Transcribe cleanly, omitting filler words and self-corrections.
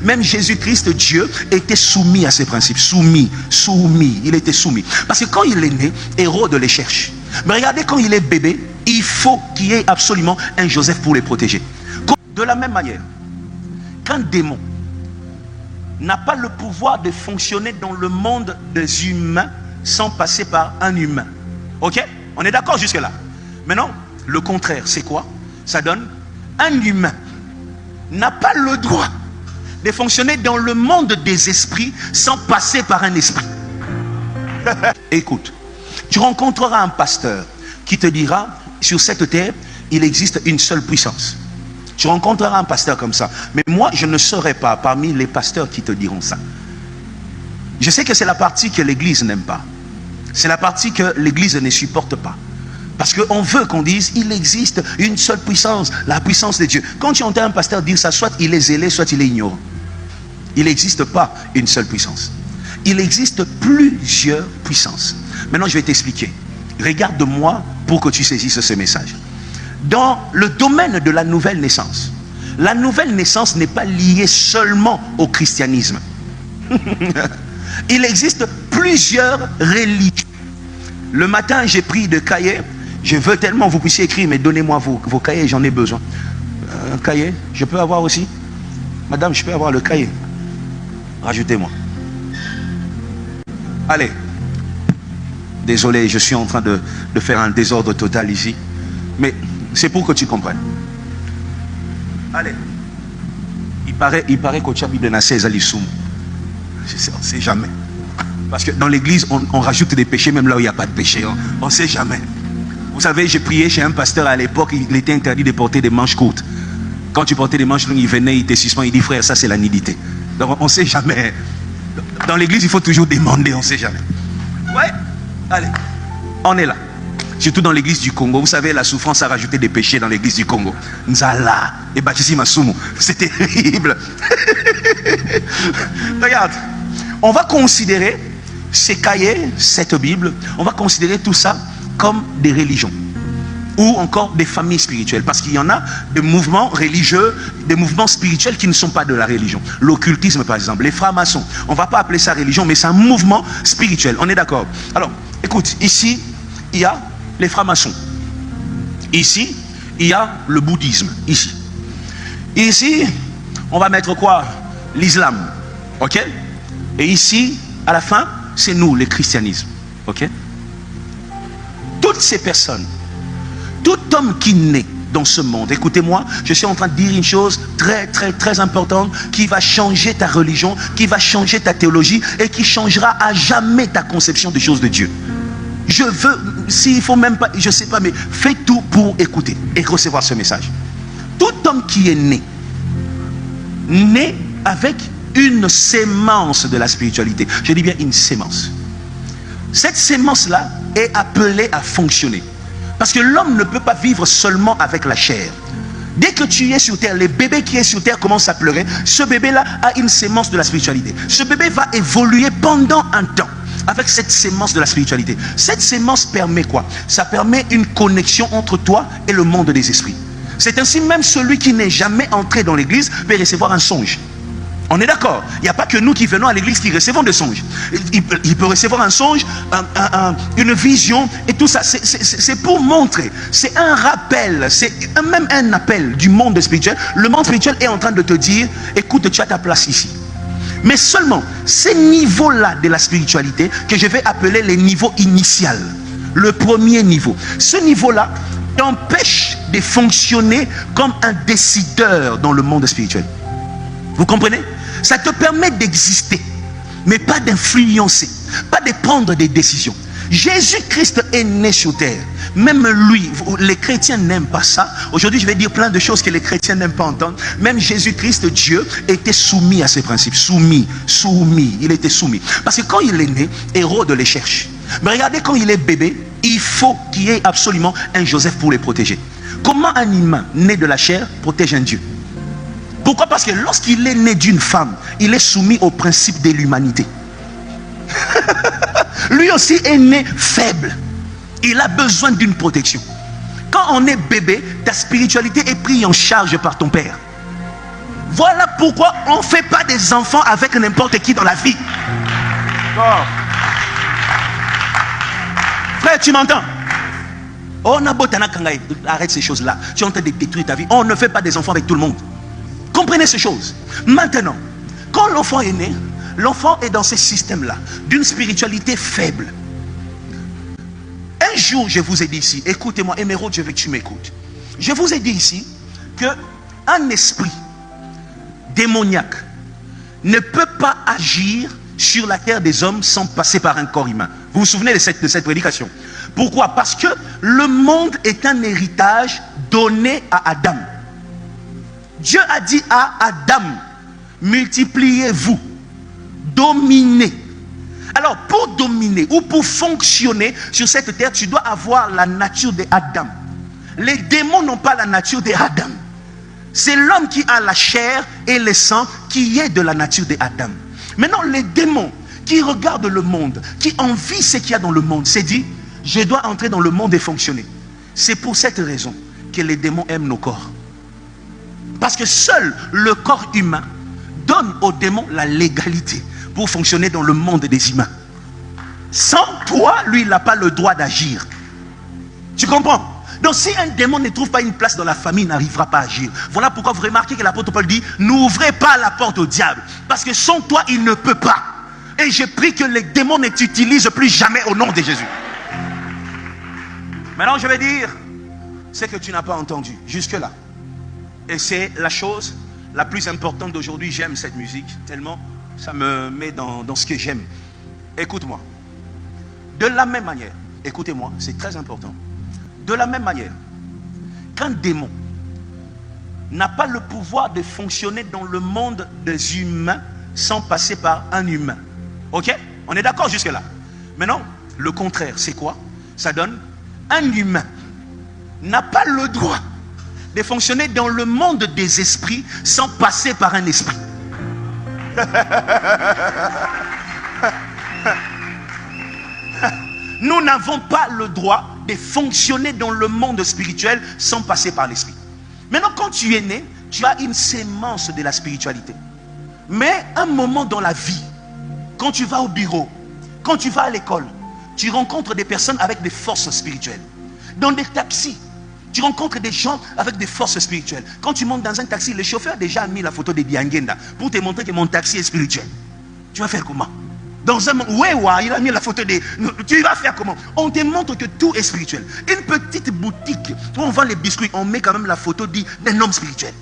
Même Jésus-Christ, Dieu, était soumis à ces principes. Soumis. Il était soumis. Parce que quand il est né, Hérode les cherche. Mais regardez, quand il est bébé, il faut qu'il y ait absolument un Joseph pour les protéger. De la même manière, qu'un démon n'a pas le pouvoir de fonctionner dans le monde des humains sans passer par un humain. Ok? On est d'accord jusque-là? Maintenant, le contraire, c'est quoi? Ça donne un humain n'a pas le droit de fonctionner dans le monde des esprits sans passer par un esprit. Écoute, tu rencontreras un pasteur qui te dira, sur cette terre, il existe une seule puissance. Tu rencontreras un pasteur comme ça. Mais moi, je ne serai pas parmi les pasteurs qui te diront ça. Je sais que c'est la partie que l'Église n'aime pas. C'est la partie que l'Église ne supporte pas. Parce qu'on veut qu'on dise, il existe une seule puissance, la puissance de Dieu. Quand tu entends un pasteur dire ça, soit il est zélé, soit il est ignorant. Il n'existe pas une seule puissance. Il existe plusieurs puissances. Maintenant, je vais t'expliquer. Regarde-moi pour que tu saisisses ce message. Dans le domaine de la nouvelle naissance, la nouvelle naissance n'est pas liée seulement au christianisme. Il existe plusieurs religions. Le matin, j'ai pris de cahiers. Je veux tellement que vous puissiez écrire, mais donnez-moi vos cahiers, j'en ai besoin. Un cahier, je peux avoir aussi? Madame, je peux avoir le cahier? Rajoutez-moi. Allez. Désolé, je suis en train de faire un désordre total ici. Mais c'est pour que tu comprennes. Allez. Il paraît qu'au Tchabi de Nassé Zalissoum. On ne sait jamais. Parce que dans l'église, on rajoute des péchés même là où il n'y a pas de péché. On ne sait jamais. Vous savez, j'ai prié chez un pasteur à l'époque, il était interdit de porter des manches courtes. Quand tu portais des manches longues, il venait, il te suspend, il dit frère, ça c'est la nudité. Donc on ne sait jamais. Dans l'église, il faut toujours demander, on ne sait jamais. Ouais, allez, on est là. Surtout dans l'église du Congo. Vous savez, la souffrance a rajouté des péchés dans l'église du Congo. Nzala et Baptiste Masumu. C'est terrible. Regarde, on va considérer ces cahiers, cette Bible, on va considérer tout ça comme des religions ou encore des familles spirituelles, parce qu'il y en a des mouvements religieux, des mouvements spirituels qui ne sont pas de la religion. L'occultisme par exemple, les francs-maçons, on ne va pas appeler ça religion, mais c'est un mouvement spirituel, on est d'accord? Alors écoute, ici il y a les francs-maçons, ici il y a le bouddhisme, ici on va mettre quoi? L'islam, ok? Et ici à la fin c'est nous, le christianisme, ok? Toutes ces personnes, tout homme qui naît dans ce monde, écoutez-moi, je suis en train de dire une chose très importante qui va changer ta religion, qui va changer ta théologie et qui changera à jamais ta conception des choses de Dieu. Je veux, s'il faut même pas, je sais pas, mais fais tout pour écouter et recevoir ce message. Tout homme qui est né avec une sémence de la spiritualité. Je dis bien une sémence. Cette sémence-là est appelée à fonctionner. Parce que l'homme ne peut pas vivre seulement avec la chair. Dès que tu es sur terre, le bébé qui est sur terre commence à pleurer. Ce bébé-là a une sémence de la spiritualité. Ce bébé va évoluer pendant un temps avec cette sémence de la spiritualité. Cette sémence permet quoi? Ça permet une connexion entre toi et le monde des esprits. C'est ainsi même celui qui n'est jamais entré dans l'église peut recevoir un songe. On est d'accord? Il n'y a pas que nous qui venons à l'église qui recevons des songes. Il peut recevoir un songe, une vision et tout ça. C'est pour montrer. C'est un rappel. C'est même un appel du monde spirituel. Le monde spirituel est en train de te dire, écoute, tu as ta place ici. Mais seulement ces niveaux-là de la spiritualité que je vais appeler les niveaux initiaux. Le premier niveau. Ce niveau-là t'empêche de fonctionner comme un décideur dans le monde spirituel. Vous comprenez? Ça te permet d'exister, mais pas d'influencer, pas de prendre des décisions. Jésus-Christ est né sur terre. Même lui, les chrétiens n'aiment pas ça. Aujourd'hui, je vais dire plein de choses que les chrétiens n'aiment pas entendre. Même Jésus-Christ, Dieu, était soumis à ces principes. Soumis. Il était soumis. Parce que quand il est né, Hérode les cherche. Mais regardez, quand il est bébé, il faut qu'il y ait absolument un Joseph pour les protéger. Comment un humain né de la chair protège un Dieu? Pourquoi? Parce que lorsqu'il est né d'une femme, il est soumis au principe de l'humanité. Lui aussi est né faible. Il a besoin d'une protection. Quand on est bébé, ta spiritualité est prise en charge par ton père. Voilà pourquoi on ne fait pas des enfants avec n'importe qui dans la vie. Oh. Frère, tu m'entends? Oh, arrête ces choses-là. Tu es en train de détruire ta vie. On ne fait pas des enfants avec tout le monde. Comprenez ces choses. Maintenant, quand l'enfant est né, l'enfant est dans ce système-là, d'une spiritualité faible. Un jour, je vous ai dit ici, écoutez-moi, Émeraude, je veux que tu m'écoutes. Je vous ai dit ici qu'un esprit démoniaque ne peut pas agir sur la terre des hommes sans passer par un corps humain. Vous vous souvenez de cette prédication? Pourquoi? Parce que le monde est un héritage donné à Adam. Dieu a dit à Adam, multipliez-vous, dominez. Alors, pour dominer ou pour fonctionner sur cette terre, tu dois avoir la nature d'Adam. Les démons n'ont pas la nature d'Adam. C'est l'homme qui a la chair et le sang qui est de la nature d'Adam. Maintenant, les démons qui regardent le monde, qui envient ce qu'il y a dans le monde, c'est dit, je dois entrer dans le monde et fonctionner. C'est pour cette raison que les démons aiment nos corps. Parce que seul le corps humain donne aux démons la légalité pour fonctionner dans le monde des humains. Sans toi, lui, il n'a pas le droit d'agir. Tu comprends? Donc si un démon ne trouve pas une place dans la famille, il n'arrivera pas à agir. Voilà pourquoi vous remarquez que l'apôtre Paul dit, n'ouvrez pas la porte au diable. Parce que sans toi, il ne peut pas. Et je prie que les démons ne t'utilisent plus jamais au nom de Jésus. Maintenant, je vais dire ce que tu n'as pas entendu jusque-là. Et c'est la chose la plus importante d'aujourd'hui. J'aime cette musique tellement ça me met dans ce que j'aime. Écoute-moi. De la même manière, écoutez-moi, c'est très important. De la même manière, qu'un démon n'a pas le pouvoir de fonctionner dans le monde des humains sans passer par un humain. Ok? On est d'accord jusque-là? Maintenant, le contraire, c'est quoi? Ça donne un humain n'a pas le droit de fonctionner dans le monde des esprits sans passer par un esprit. Nous n'avons pas le droit de fonctionner dans le monde spirituel sans passer par l'esprit. Maintenant, quand tu es né, tu as une sémence de la spiritualité. Mais un moment dans la vie, quand tu vas au bureau, quand tu vas à l'école, tu rencontres des personnes avec des forces spirituelles. Dans des taxis, tu rencontres des gens avec des forces spirituelles. Quand tu montes dans un taxi, le chauffeur a déjà mis la photo de Diangenda pour te montrer que mon taxi est spirituel. Tu vas faire comment? Dans un monde, il a mis la photo de... Tu vas faire comment? On te montre que tout est spirituel. Une petite boutique où on vend les biscuits, on met quand même la photo d'un homme spirituel.